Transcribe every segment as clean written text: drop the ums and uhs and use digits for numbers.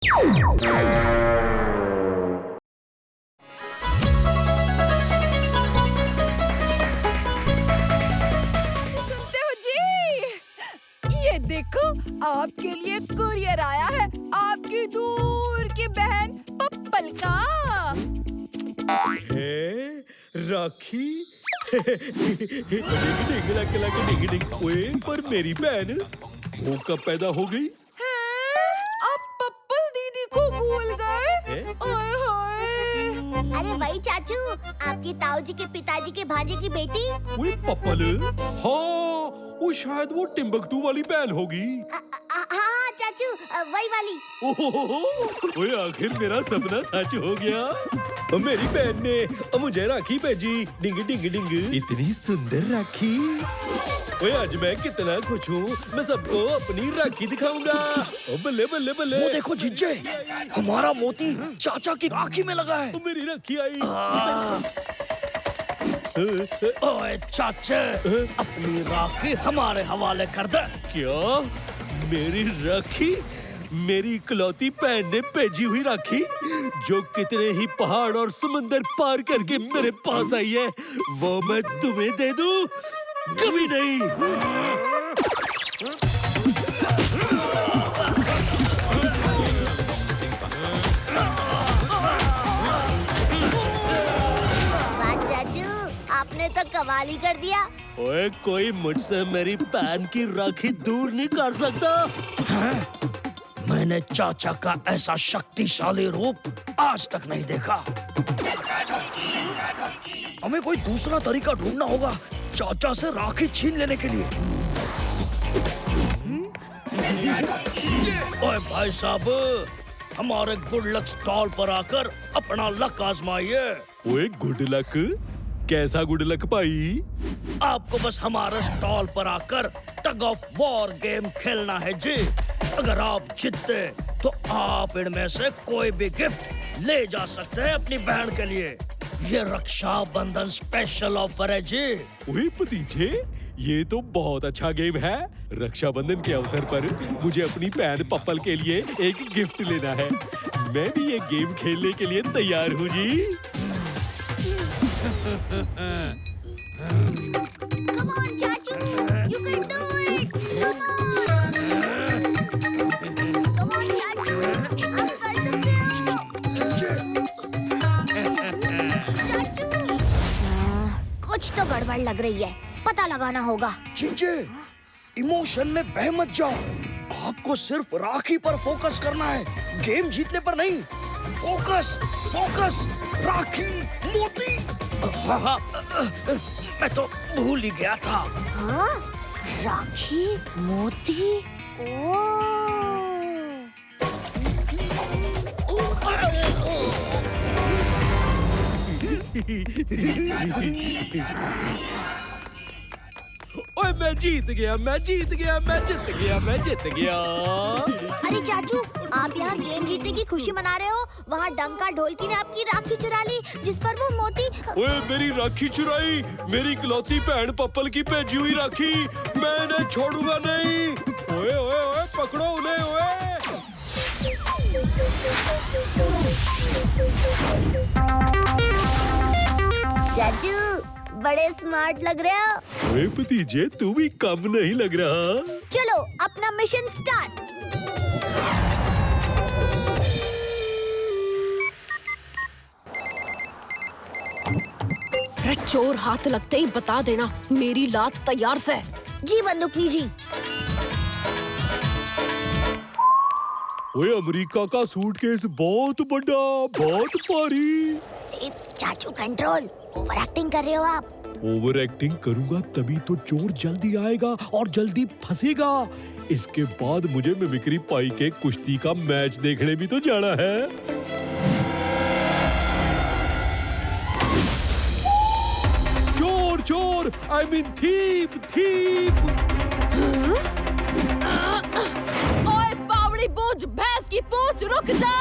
सुनते हो जी? ये देखो, आपके लिए कुरियर आया है, आपकी दूर की बहन पप्पल का। है राखी। ओए, पर मेरी बहन वो कब पैदा हो गई? आप पप्पल दीदी को भूल गए? ओए होए। अरे वही चाचू, आपकी ताऊ जी के पिताजी के भांजे की बेटी। ओए पप्पल, हाँ वो शायद वो टिम्बकटू वाली बहन होगी। हाँ चाचू, वही वाली। ओहो, ओए आखिर मेरा सपना सच हो गया। मेरी बहन ने मुझे राखी भेजी। डिंग डिंग डिंग, इतनी सुंदर राखी। ओए आज मैं कितना खुश हूँ, मैं सबको अपनी राखी दिखाऊंगा। ओ बल्ले बल्ले बल्ले। वो देखो जीजे, हमारा मोती चाचा की राखी में लगा है। मेरी राखी आई। ओए चाचा, अपनी राखी हमारे हवाले कर दे। क्या? मेरी राखी? मेरी इकलौती बहन ने भेजी हुई राखी, जो कितने ही पहाड़ और समंदर पार करके मेरे पास आई है, वो मैं तुम्हें दे दूं? कभी नहीं। वाह चाचू, आपने तो कमाल ही कर दिया। ओए, कोई मुझसे मेरी बहन की राखी दूर नहीं कर सकता। मैंने चाचा का ऐसा शक्तिशाली रूप आज तक नहीं देखा। हमें कोई दूसरा तरीका ढूंढना होगा चाचा से राखी छीन लेने के लिए। ओए भाई साहब, हमारे गुड लक स्टॉल पर आकर अपना लक आजमाइए। ओए गुड लक? कैसा गुड लक भाई? आपको बस हमारे स्टॉल पर आकर टग ऑफ वॉर गेम खेलना है जी। अगर आप जीतते तो आप इनमें से कोई भी गिफ्ट ले जा सकते हैं अपनी बहन के लिए। ये रक्षाबंधन स्पेशल ऑफर है जी। ओए भतीजे, ये तो बहुत अच्छा गेम है। रक्षाबंधन के अवसर पर मुझे अपनी बहन पप्पल के लिए एक गिफ्ट लेना है। मैं भी ये गेम खेलने के लिए तैयार हूँ जी। Come on चाचू, you can do it. Come on. Come on चाचू, आप कर सकते हो। चाचू, कुछ तो गड़बड़ लग रही है, पता लगाना होगा। चिंचे, इमोशन में बह मत जाओ। आपको सिर्फ राखी पर फोकस करना है, गेम जीतने पर नहीं। फोकस, फोकस, राखी, मोती। मैं तो भूल ही गया था। हाँ? राखी, मोती, ओए मैं जीत गया, मैं जीत गया, मैं जीत गया, मैं जीत गया। अरे चाचू, आप यहाँ गेम जीतने की खुशी मना रहे हो, वहाँ डंका ढोलकी ने आपकी राखी चुरा ली, जिस पर वो मोती। ओए मेरी राखी चुराई, मेरी इकलौती बहन पप्पल की भेजी हुई राखी, मैं इन्हें छोड़ूंगा नहीं। ओए ओए ओए, पकड़ो उन्हें। ओए चाचू, बड़े स्मार्ट लग रहे हो। ओए भतीजे, तू भी कम नहीं लग रहा। चलो अपना मिशन स्टार्ट। अरे चोर हाथ लगते ही बता देना, मेरी लात तैयार से। जी बंदूकनी जी। ओए अमेरिका का सूटकेस बहुत बड़ा, बहुत भारी। चाचू कंट्रोल, ओवर एक्टिंग कर रहे हो आप। ओवर एक्टिंग करूंगा तभी तो चोर जल्दी आएगा और जल्दी फंसेगा। इसके बाद मुझे मिमिक्री पाई के कुश्ती का मैच देखने भी तो जाना है। चोर चोर, आई मीन थीप थीप। ओए बावड़ी बूझ, भैंस की पूंछ, रुक जा।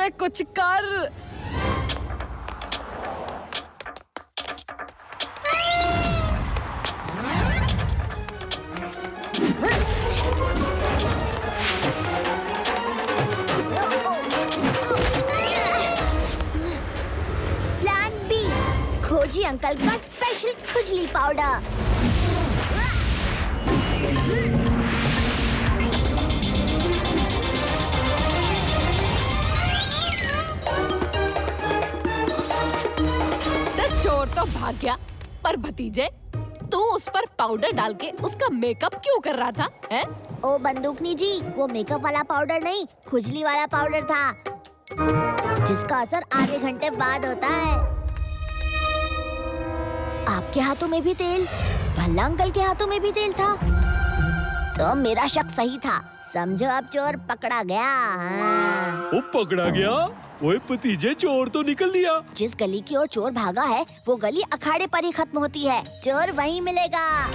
मुझसे कुछ कर। प्लान बी, खोजी अंकल का स्पेशल खुजली पाउडर। चोर तो भाग गया, पर भतीजे तू उस पर पाउडर डाल के उसका मेकअप क्यों कर रहा था? हैं? ओ बंदूकनी जी, वो मेकअप वाला पाउडर नहीं, खुजली वाला पाउडर था, जिसका असर आधे घंटे बाद होता है। आपके हाथों में भी तेल, भल्ला अंकल के हाथों में भी तेल था, तो मेरा शक सही था। समझो अब चोर पकड़ा गया। हाँ। वो पकड़ा गया? ओए भतीजे, चोर तो निकल लिया। जिस गली की ओर चोर भागा है, वो गली अखाड़े पर ही खत्म होती है। चोर वहीं मिलेगा।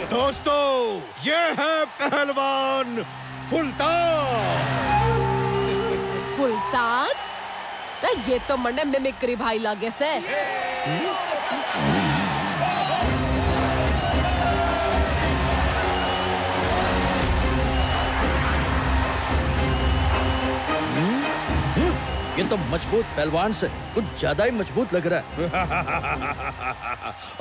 दोस्तों, ये है पहलवान फुल्तान। फुल्तान? ये तो मने मिमिक्री भाई लागे से। ये तो मजबूत पहलवान से कुछ ज्यादा ही मजबूत लग रहा है।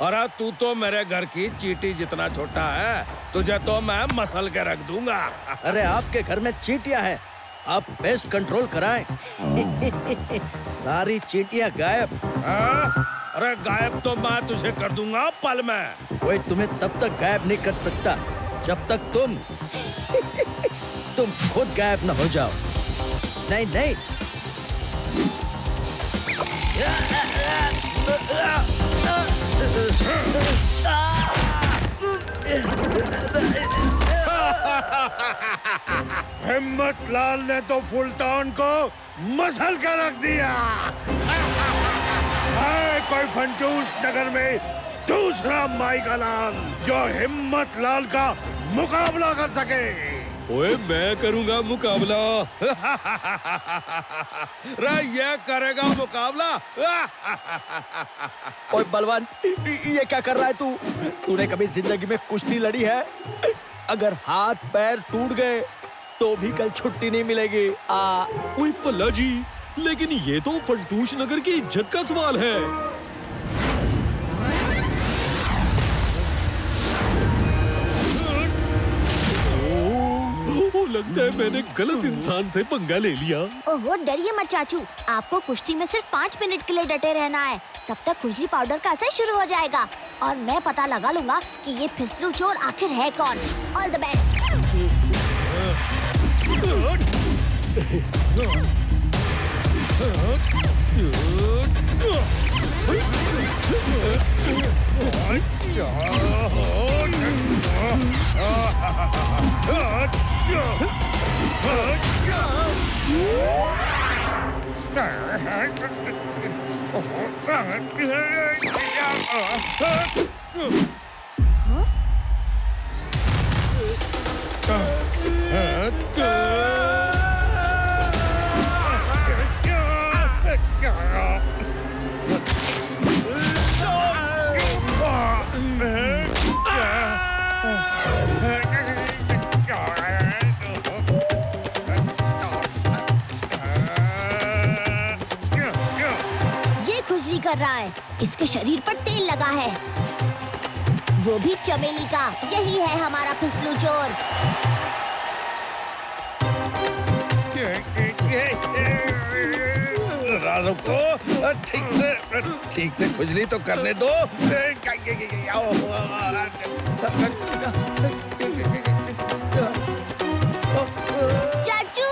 अरे तू तो मेरे घर की चींटी जितना छोटा है, तुझे तो मैं मसल के रख दूंगा। अरे आपके घर में चींटियां हैं, आप पेस्ट कंट्रोल कराएं। सारी चींटियां गायब। अरे गायब तो मैं तुझे कर दूंगा पल में। कोई तुम्हें तब तक गायब नहीं कर सकता जब तक तुम खुद गायब न हो जाओ। नहीं नहीं, हिम्मत लाल ने तो फुल्तान को मसल कर रख दिया। है कोई फंटूस नगर में दूसरा माइका लाल जो हिम्मत लाल का मुकाबला कर सके? ओए मैं करूंगा मुकाबला। रे ये करेगा मुकाबला? ओए बलवान, ये क्या कर रहा है तू? तूने कभी जिंदगी में कुश्ती लड़ी है? अगर हाथ पैर टूट गए तो भी कल छुट्टी नहीं मिलेगी। ओए पल्ला जी, लेकिन ये तो फंटूश नगर की इज्जत का सवाल है। लगता है मैंने गलत इंसान से पंगा ले लिया। ओहो, डरिए मत चाचू, आपको कुश्ती में सिर्फ 5 मिनट के लिए डटे रहना है। तब तक खुजली पाउडर का असर शुरू हो जाएगा और मैं पता लगा लूंगा कि ये फिसलू चोर आखिर है कौन। All the best. कर रहा है, इसके शरीर पर तेल लगा है, वो भी चमेली का। यही है हमारा फिसलू चोर। रुको, ठीक से खुजली तो करने दो। चाचू,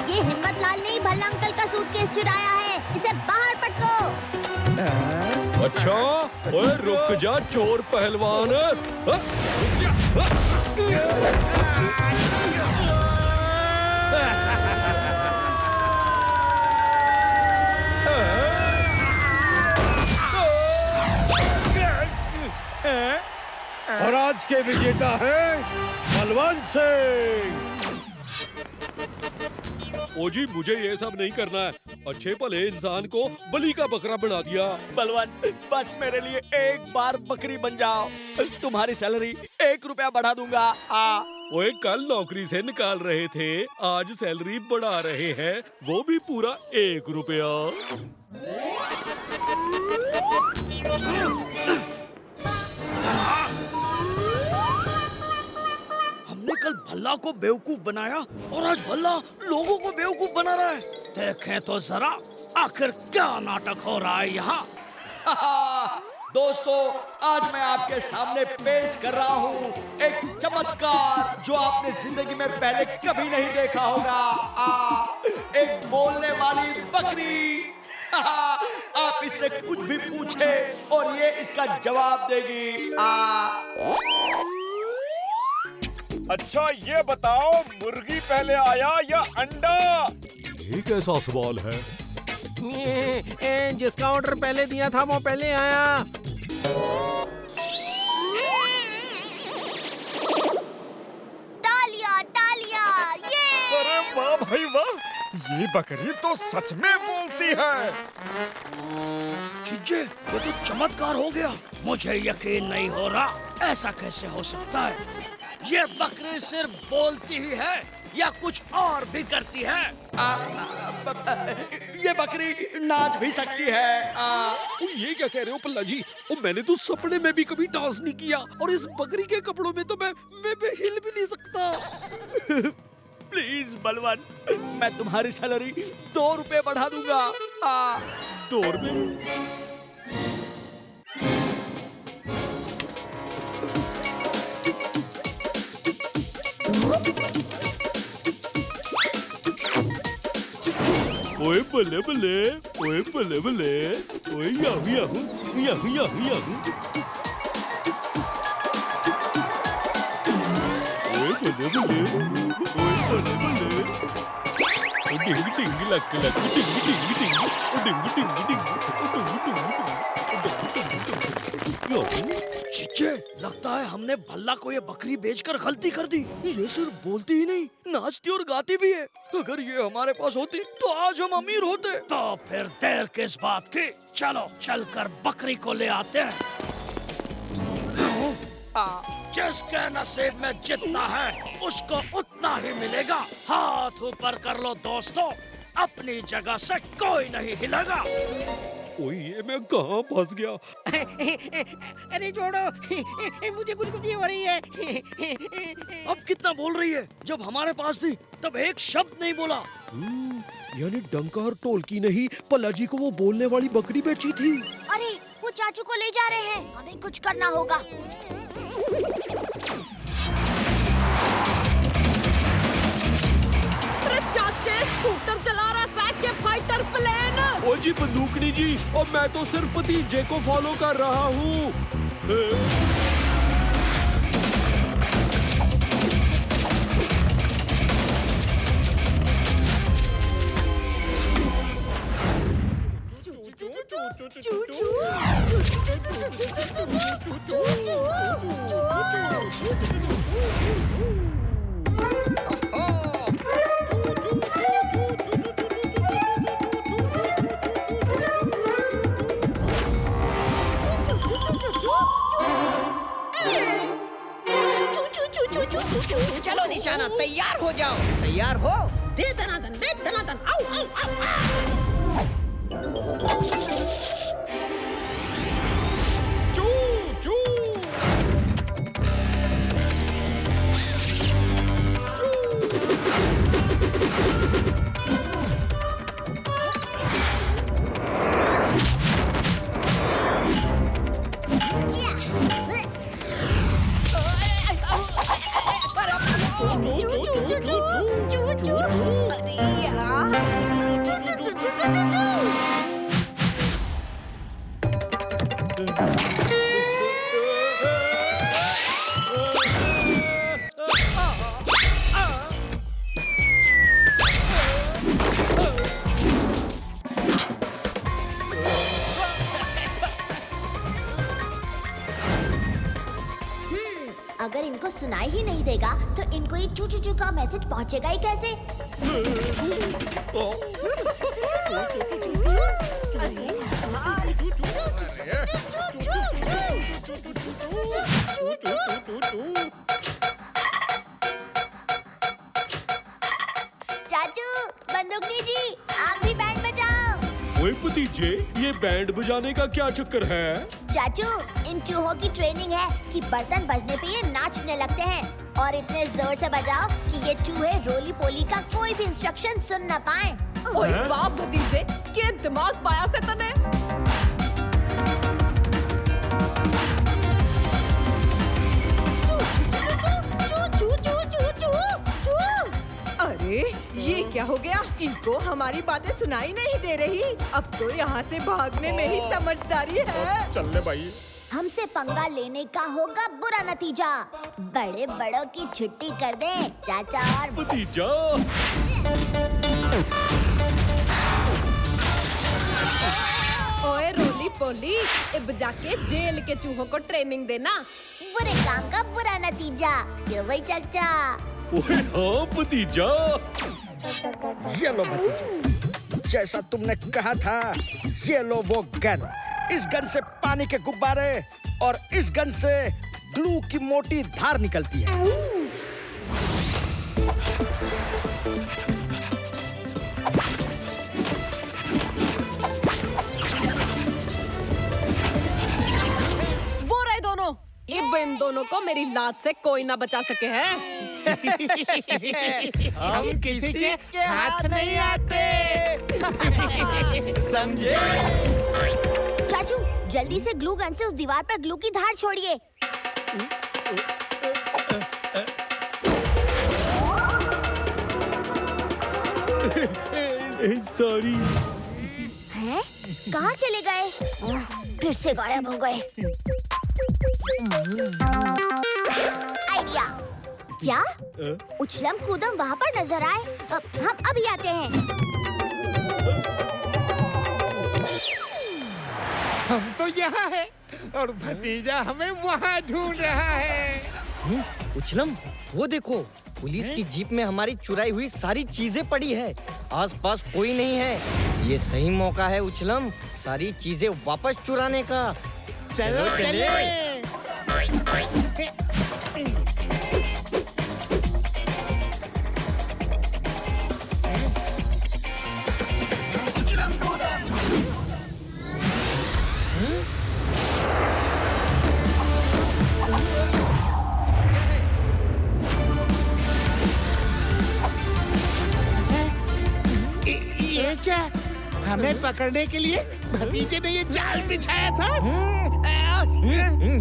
ये हिम्मत लाल ने ही भल्ला अंकल का सूटकेस चुराया है, इसे बाहर पटको। अच्छा, ओए रुक जा चोर पहलवान। के विजेता है बलवंत सिंह। ओ जी, मुझे ये सब नहीं करना है। अच्छे भले इंसान को बलि का बकरा बना दिया। बलवंत, बस मेरे लिए एक बार बकरी बन जाओ, तुम्हारी सैलरी 1 रुपया बढ़ा दूंगा। ओए, कल नौकरी से निकाल रहे थे, आज सैलरी बढ़ा रहे हैं, वो भी पूरा 1 रुपया। हमने कल भल्ला को बेवकूफ बनाया और आज भल्ला लोगों को बेवकूफ बना रहा है। देखें तो जरा आखिर क्या नाटक हो रहा है यहाँ। दोस्तों, आज मैं आपके सामने पेश कर रहा हूँ एक चमत्कार जो आपने जिंदगी में पहले कभी नहीं देखा होगा। एक बोलने वाली बकरी। आप इससे कुछ भी पूछे और ये इसका जवाब देगी। अच्छा, ये बताओ, मुर्गी पहले आया या अंडा? ये कैसा सवाल है? जिसका ऑर्डर पहले दिया था वो पहले आया। तालियां तालियां, ये अरे वाह भाई वाह, ये बकरी तो सच में बोलती है। चिज्जे, ये तो चमत्कार हो गया। मुझे यकीन नहीं हो रहा, ऐसा कैसे हो सकता है? ये बकरी सिर्फ बोलती ही है या कुछ और भी करती है? ये बकरी नाच भी सकती है। ये क्या कह रहे हो पल्ला जी? मैंने तो सपने में भी कभी डांस नहीं किया, और इस बकरी के कपड़ों में तो मैं हिल भी नहीं सकता। प्लीज बलवन, मैं तुम्हारी सैलरी 2 रुपए बढ़ा दूंगा। 2 रुपए? ओए बल्ले बल्ले, ओए बल्ले बल्ले, ओए Yahoo Yahoo Yahoo Yahoo Yahoo. ओए बल्ले बल्ले, ओए बल्ले बल्ले। ओ डिंग डिंग लक लक, डिंग डिंग डिंग, ओ डिंग डिंग डिंग, ओ डिंग डिंग डिंग। चिच्चे, लगता है हमने भल्ला को ये बकरी बेचकर गलती कर दी। ये सिर्फ बोलती ही नहीं, नाचती और गाती भी है। अगर ये हमारे पास होती तो आज हम अमीर होते। तो फिर देर किस बात की, चलो चलकर बकरी को ले आते हैं। जिसके नसीब में जितना है उसको उतना ही मिलेगा। हाथ ऊपर कर लो दोस्तों, अपनी जगह से कोई नहीं हिलेगा। ओए, ये मैं कहाँ फंस गया? अरे छोड़ो, मुझे कुछ हो रही है। अब कितना बोल रही है? जब हमारे पास थी तब एक शब्द नहीं बोला। यानी डंका और टोलकी नहीं, पल्ला जी को वो बोलने वाली बकरी बेची थी। अरे वो चाचू को ले जा रहे हैं, हमें कुछ करना होगा। अरे चाचे, स्कूटर चला रहा सैके फाइटर प्लेन। ओ जी बंदूकनी जी, और मैं तो सिर्फ भतीजे को फॉलो कर रहा हूँ। चलो निशाना, तैयार हो जाओ। तैयार हो? दे दनादन, दे दनादन। आओ आओ आओ आओ। चू चू। अगर इनको सुनाई ही नहीं देगा तो इनको ये चू चू चू का मैसेज पहुंचेगा ही कैसे? चाचू, बंदूकनी जी, आप भी बैंड बजाओ। ओए भतीजे, ये बैंड बजाने का क्या चक्कर है? चाचू, इन चूहों की ट्रेनिंग है कि बर्तन बजने पे ये नाचने लगते हैं और इतने जोर से बजाओ कि ये चूहे रोली पोली का कोई भी इंस्ट्रक्शन सुन न पाए। ओए वाह भतीजे, के दिमाग पाया से तने। अरे ये क्या हो गया? इनको हमारी बातें सुनाई नहीं दे रही। अब तो यहाँ से भागने में ही समझदारी है। चल ले भाई। हमसे पंगा लेने का होगा बुरा नतीजा। बड़े बड़ों की छुट्टी कर दें चाचा और भतीजा, ओए रोली पोली, अब जाके जेल के चूहों को ट्रेनिंग देना। बुरे काम का बुरा नतीजा, क्यों भाई चाचा? ओए हाँ भतीजा। ये लो भतीजा, जैसा तुमने कहा था, ये लो वो गन। इस गन से पानी के गुब्बारे और इस गन से ग्लू की मोटी धार निकलती है। वो रहे दोनों, अब इन दोनों को मेरी लात से कोई ना बचा सके है। हम किसी के हाथ नहीं आते। समझे? चाचू, जल्दी से ग्लू गन से उस दीवार पर ग्लू की धार छोड़िए। सॉरी। हैं? कहाँ चले गए? फिर से गायब हो गए। आइडिया। क्या? उछलम कूदम वहाँ पर नजर आए? हम अभी आते हैं। हम तो यहाँ है और भतीजा हमें वहाँ ढूंढ रहा है। उछलम, वो देखो, पुलिस की जीप में हमारी चुराई हुई सारी चीजें पड़ी है। आसपास कोई नहीं है। ये सही मौका है उछलम, सारी चीजें वापस चुराने का। चलो चले। ये क्या? हमें पकड़ने के लिए भतीजे ने ये जाल बिछाया था।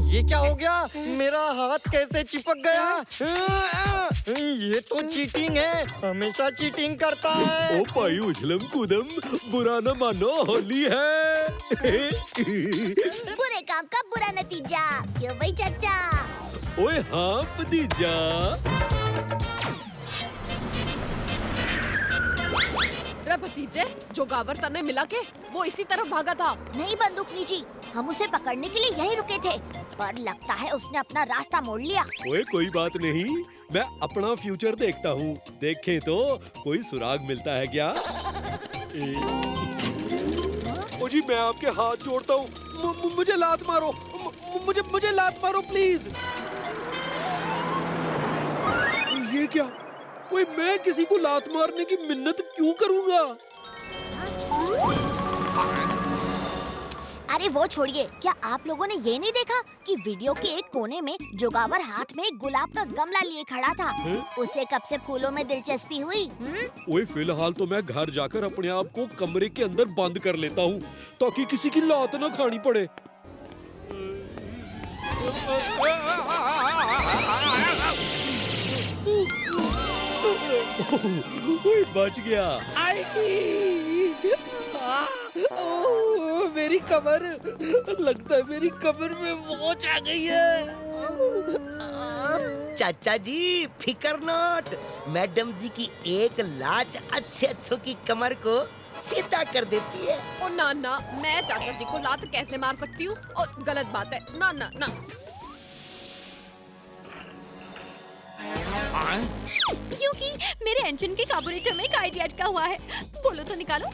ये क्या हो गया? मेरा हाथ कैसे चिपक गया? ये तो चीटिंग है, हमेशा चीटिंग करता है। ओ भाई उछलम कूदम, बुरा न मानो, होली है। बुरे काम का बुरा नतीजा, क्यों भाई चाचा? ओए हाँ भतीजा। रे भतीजे, जो गावर तने मिला के वो इसी तरफ भागा था। नहीं बंदूकनी जी, हम उसे पकड़ने के लिए यहीं रुके थे, पर लगता है उसने अपना रास्ता मोड़ लिया। ओए कोई बात नहीं, मैं अपना फ्यूचर देखता हूँ। देखें तो कोई सुराग मिलता है क्या? ओ जी, मैं आपके हाथ जोड़ता हूँ, मुझे लात मारो, मुझे लात मारो प्लीज। ये क्या? ओए मैं किसी को लात मारने की मिन्नत क्यों करूँगा? अरे वो छोड़िए, क्या आप लोगों ने ये नहीं देखा कि वीडियो के एक कोने में जोगावर हाथ में एक गुलाब का गमला लिए खड़ा था? उसे कब से फूलों में दिलचस्पी हुई? ओए फिलहाल तो मैं घर जाकर अपने आप को कमरे के अंदर बंद कर लेता हूँ ताकि किसी की लात ना खानी पड़े। ओए बच गया। मेरी कमर, लगता है मेरी कमर में मोच आ गई है। चाचा जी फिकर नॉट, मैडम जी की एक लात अच्छे की कमर को सीधा कर देती है। ओ ना ना, मैं चाचा जी को लात कैसे मार सकती हूँ? और गलत बात है, ना ना ना। क्योंकि मेरे इंजन के कार्बोरेटर में एक आइडिया अटका हुआ है। बोलो तो निकालो।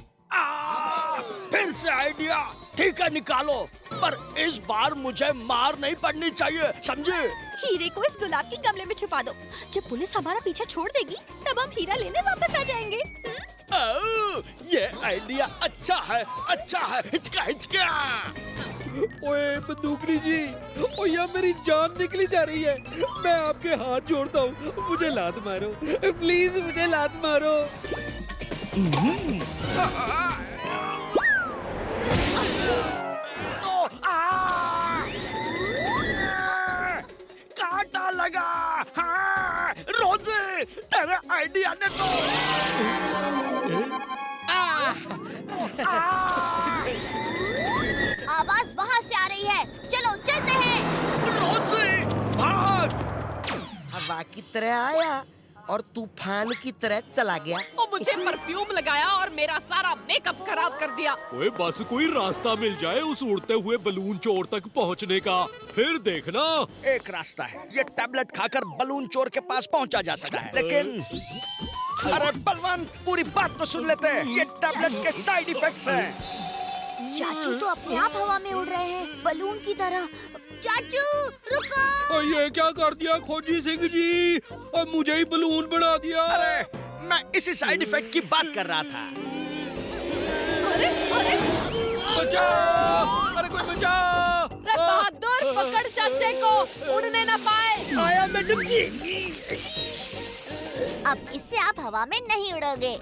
फिर से आइडिया। ठीक है निकालो, पर इस बार मुझे मार नहीं पड़नी चाहिए, समझे? हीरे को इस गुलाब के गमले में छुपा दो। जब पुलिस हमारा पीछा छोड़ देगी तब हम हीरा लेने वापस आ जाएंगे। ये आइडिया अच्छा है, अच्छा है। हिचका हिचका। ओए बंदूकनी जी, ओ यार मेरी जान निकली जा रही है। मैं आपके हाथ जोड़ता हूँ, मुझे लात मारो प्लीज, मुझे लात मारो। कांटा लगा। हाँ, रोजी तेरे आइडिया ने तो आवाज वहाँ से आ रही है। चलो चलते हैं। रोजी भाग। हवा की तरह आया और तूफान की तरह चला गया। और मुझे परफ्यूम लगाया और मेरा सारा मेकअप खराब कर दिया। ओए बस कोई रास्ता मिल जाए उस उड़ते हुए बलून चोर तक पहुंचने का, फिर देखना। एक रास्ता है, ये टैबलेट खाकर बलून चोर के पास पहुंचा जा सकता है। लेकिन अरे बलवंत, पूरी बात तो सुन लेते हैं। ये टैबलेट के साइड इफेक्ट्स हैं। चाचू तो अपने आप हवा में उड़ रहे हैं, बलून की तरह। चाचू रुको। ये क्या कर दिया खोजी सिंह जी, और मुझे ही बलून बना दिया। अरे मैं इसी साइड इफेक्ट की बात कर रहा था। अरे अरे बचाओ, अरे कोई बचाओ। बहादुर, पकड़ चाचे को, उड़ने न पाए। आया मैडम जी। अब इससे आप हवा में नहीं उड़ोगे।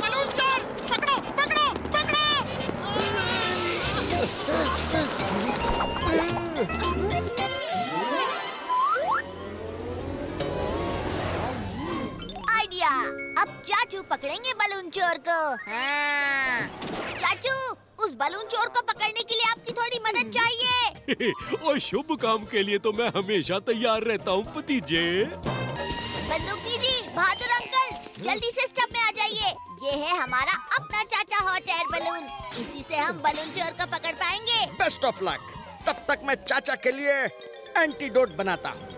बलून चोर, पकड़ो पकड़ो पकड़ो। आइडिया, अब चाचू पकड़ेंगे बलून चोर को। हाँ। चाचू, उस बलून चोर को पकड़ने के लिए आपकी थोड़ी मदद चाहिए। और शुभ काम के लिए तो मैं हमेशा तैयार रहता हूँ भतीजे। बंदूकनी जी, बहादुर अंकल, जल्दी से स्टब में आ जाइए। ये है हमारा अपना चाचा हॉट एयर बलून। इसी से हम बलून चोर को पकड़ पाएंगे। Best of luck. तब तक मैं चाचा के लिए एंटीडोट बनाता हूँ।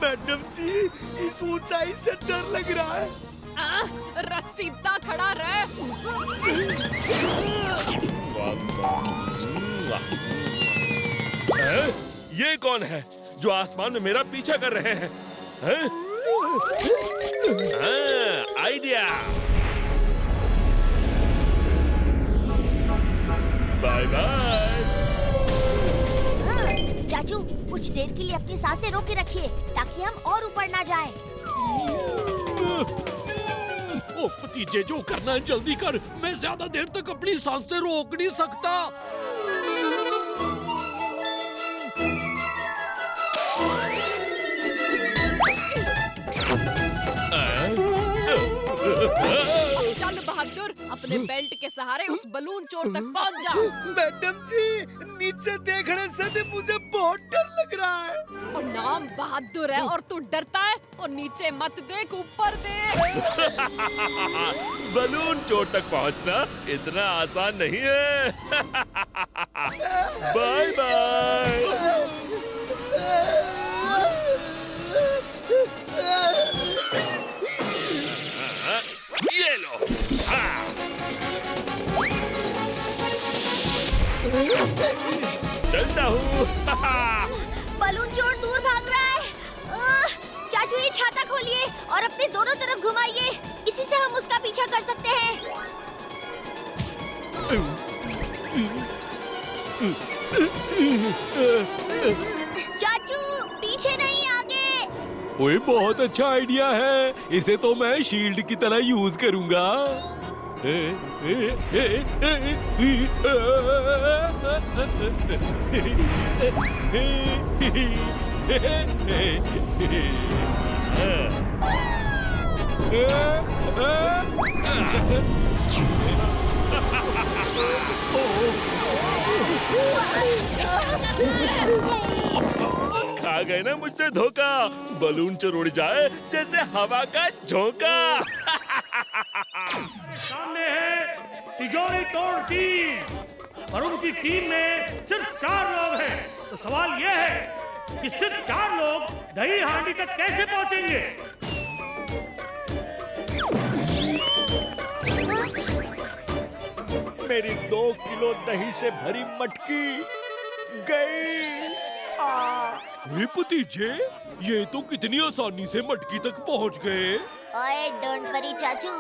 मैडम जी, इस ऊंचाई से डर लग रहा है। रसीदा खड़ा रहे। ये कौन है जो आसमान में मेरा पीछा कर रहे हैं? आइडिया। Bye bye. चाचू, कुछ देर के लिए अपनी सांसें रोके रखिए ताकि हम और ऊपर ना जाएं। ओ भतीजे, जो करना है जल्दी कर। मैं ज्यादा देर तक अपनी सांसें रोक नहीं सकता। चल बहादुर, अपने बेल्ट के सहारे उस बलून चोर तक पहुंच जा। मैडम जी, नीचे देखने से भी मुझे बहुत डर लग रहा है। और नाम बहादुर है और तू डरता है। और नीचे मत देख, ऊपर देख। बलून चोर तक पहुंचना इतना आसान नहीं है। Bye bye. ये लो। चलता हूँ। बलून चोर दूर भाग रहा है। चाचू, ये छाता खोलिए और अपने दोनों तरफ घुमाइए। इसी से हम उसका पीछा कर सकते हैं। चाचू, पीछे नहीं, आगे। ओए बहुत अच्छा आइडिया है, इसे तो मैं शील्ड की तरह यूज करूंगा। खा गए ना मुझसे धोखा। बलून चोर उड़ जाए जैसे हवा का झोंका। तिजोरी तोड़ टीम, और उनकी टीम में सिर्फ 4 लोग हैं। तो सवाल यह है कि सिर्फ 4 लोग दही हांडी तक कैसे पहुंचेंगे? मेरी 2 किलो दही से भरी मटकी गई। हे भतीजे, ये तो कितनी आसानी से मटकी तक पहुंच गए। ओए डोंट वरी चाचू,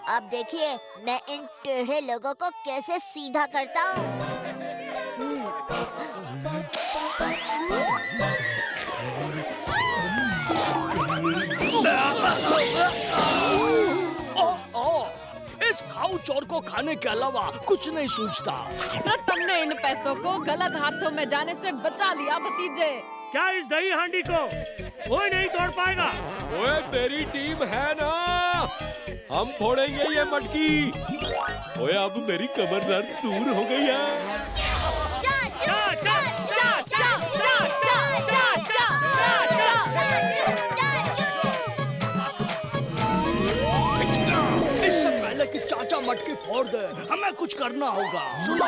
अब देखिए मैं इन टेढ़े लोगों को कैसे सीधा करता हूँ। इस खाऊ चोर को खाने के अलावा कुछ नहीं सूझता। तुमने इन पैसों को गलत हाथों में जाने से बचा लिया भतीजे। क्या इस दही हांडी को कोई नहीं तोड़ पाएगा? ओए तेरी टीम है ना, हम फोड़ेंगे ये मटकी। ओए अब मेरी कमर दर्द दूर हो गई है। इससे पहले कि चाचा मटकी फोड़ दे, हमें कुछ करना होगा। सुनो,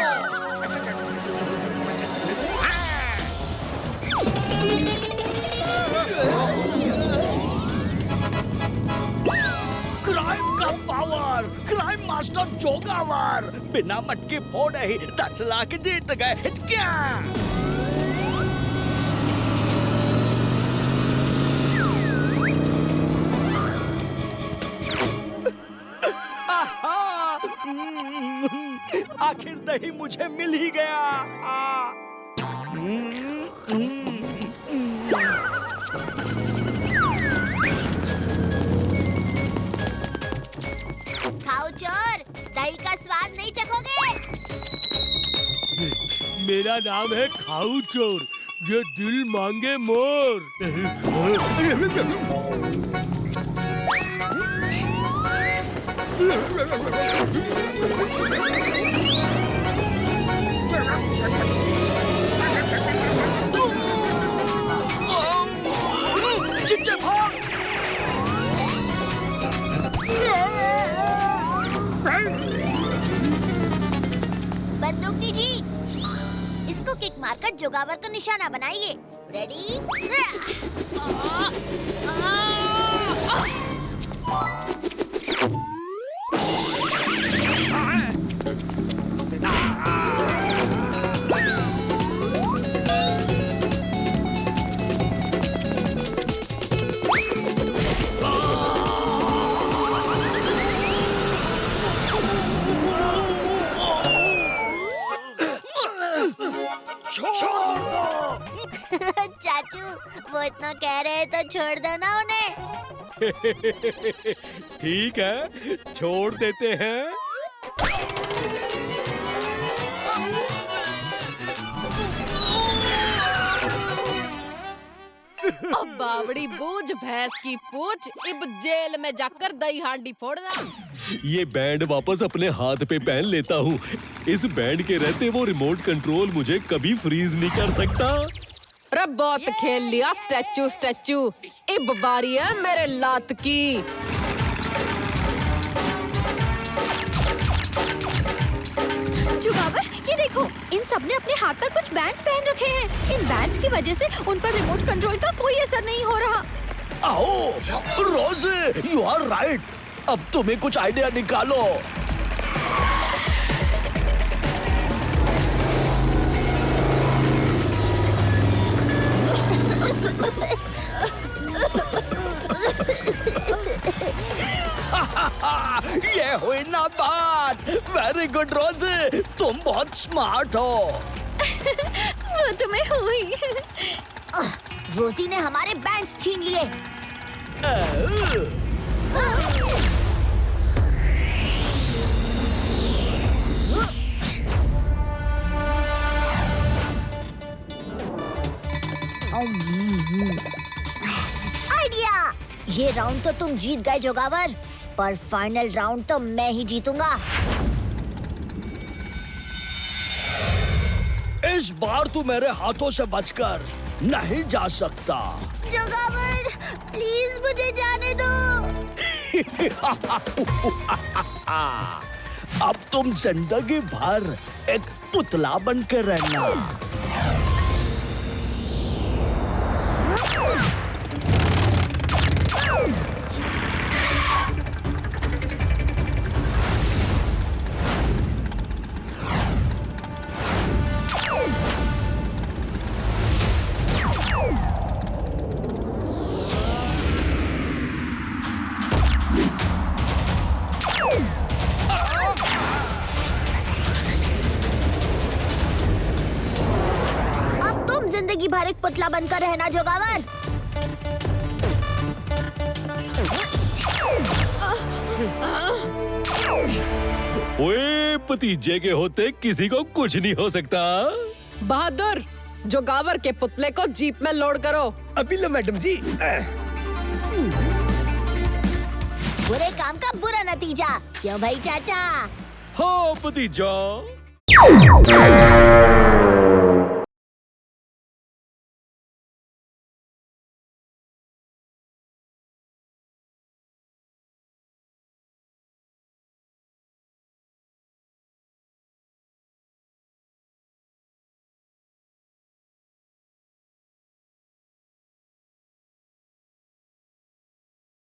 क्राइम का पावर, क्राइम मास्टर जोगावर बिना मटकी फोड़े ही 10 लाख जीत गए। क्या आखिर दही मुझे मिल ही गया। खाओ चोर, दही का स्वाद नहीं चखोगे। मेरा नाम है खाऊ चोर, ये दिल मांगे मोर। चिच्चे भाग! बंदूकनी जी, इसको किक मारकर जोगावर को निशाना बनाइए। रेडी? चाचू, वो इतना कह रहे हैं तो छोड़ दो ना उन्हें। ठीक है, छोड़ देते हैं। अब बावड़ी बूझ भैंस की पूछ, इब जेल में जाकर दही हांडी फोड़ना। ये बैंड वापस अपने हाथ पे पहन लेता हूँ। इस बैंड के रहते वो रिमोट कंट्रोल मुझे कभी फ्रीज नहीं कर सकता। अरे बहुत खेल लिया स्टैचू स्टैचू, इब बारी है मेरे लात की। जुगावर, ये देखो, इन सब ने अपने हाथ पर कुछ बैंड्स पहन रखे हैं। इन बैंड्स की वजह से उन पर रिमोट कंट्रोल का कोई असर नहीं हो रहा। आओ, रोज़े, यू आर राइट। अब तुम्हें कुछ आइडिया निकालो। ये हुई ना बात। वेरी गुड रोज़े, तुम बहुत स्मार्ट हो। वो तुम्हें हुई। रोजी ने हमारे बैंड्स छीन लिए। आइडिया! ये राउंड तो तुम जीत गए जोगावर, पर फाइनल राउंड तो मैं ही जीतूंगा। इस बार तू मेरे हाथों से बचकर नहीं जा सकता। जोगावर, प्लीज मुझे जाने दो। अब तुम जिंदगी भर एक पुतला बनकर रहना। जिंदगी भर एक पुतला बनकर रहना जोगावर। ओए, भतीजे के होते किसी को कुछ नहीं हो सकता। बहादुर, जोगावर के पुतले को जीप में लोड करो। अभी लो मैडम जी। बुरे काम का बुरा नतीजा, क्यों भाई चाचा? हाँ भतीजा।